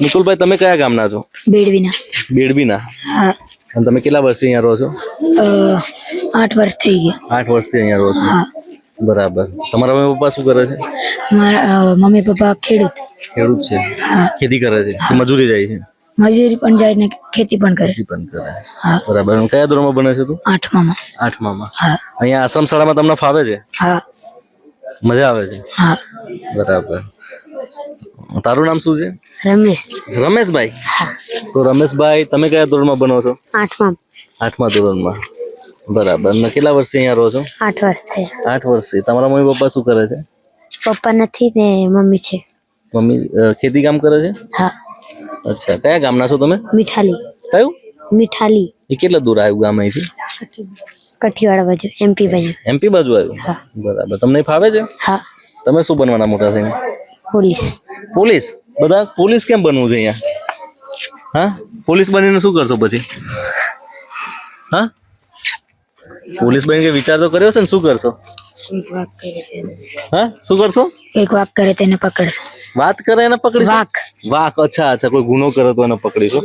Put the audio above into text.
નિકુલભાઈ તમે કયા ગામના છો? બેડવીના. બેડવીના. હા. અને તમે કેટલા વર્ષથી અહીંયા રહો છો? 8 વર્ષ થઈ ગયા. 8 વર્ષથી અહીંયા રહો છો. હા. બરાબર. તમારા મમ્મી પપ્પા શું કરે છે? મારા મમ્મી પપ્પા ખેડૂત. ખેડૂત છે. હા. ખેતી કરે છે કે મજૂરી જાય છે? મજૂરી પણ જાય ને ખેતી પણ કરે. ખેતી પણ કરે. હા. બરાબર. અને કયા ધોરણમાં ભણે છે તું? 8માં. 8માં. હા. અહીંયા આશ્રમ શાળામાં તમને ફાવે છે? હા. મજા આવે છે? હા. બરાબર. તારું નામ શું છે? રમેશ. રમેશભાઈ. તો રમેશભાઈ તમે કયા ધોરણમાં ભણો છો? 8માં. 8મા ધોરણમાં. બરાબર. અને કેટલા વર્ષથી અહીંયા રહો છો? 8 વર્ષ છે. 8 વર્ષથી. તમારા મમ્મી પપ્પા શું કરે છે? પપ્પા નથી ને મમ્મી છે. મમ્મી ખેતી કામ કરે છે? હા. અચ્છા. કયા ગામના છો તમે? મીઠાલી. કયું? મીઠાલી. એ કેટલા દૂર આવ્યું ગામ અહીંથી? કઠિયાવાડ બાજુ, MP બાજુ. MP બાજુ આવ્યું? હા. બરાબર. તમને ફાવે છે? હા. તમે શું બનવાના મોટા થઈને? પોલીસ. પોલીસ? બધા પોલીસ કેમ બનવું છે અહીંયા? હા? પોલીસ બનીને શું કરશો પછી? હા? પોલીસ બની કે વિચાર તો કર્યો છે ને, શું કરશો? હા, શું કરશો? એક વાક કરે તેને પકડશે. વાત કરે એને પકડીશું? વાક. વાક. અચ્છા અચ્છા. કોઈ ગુનો કરે તો એને પકડીશું.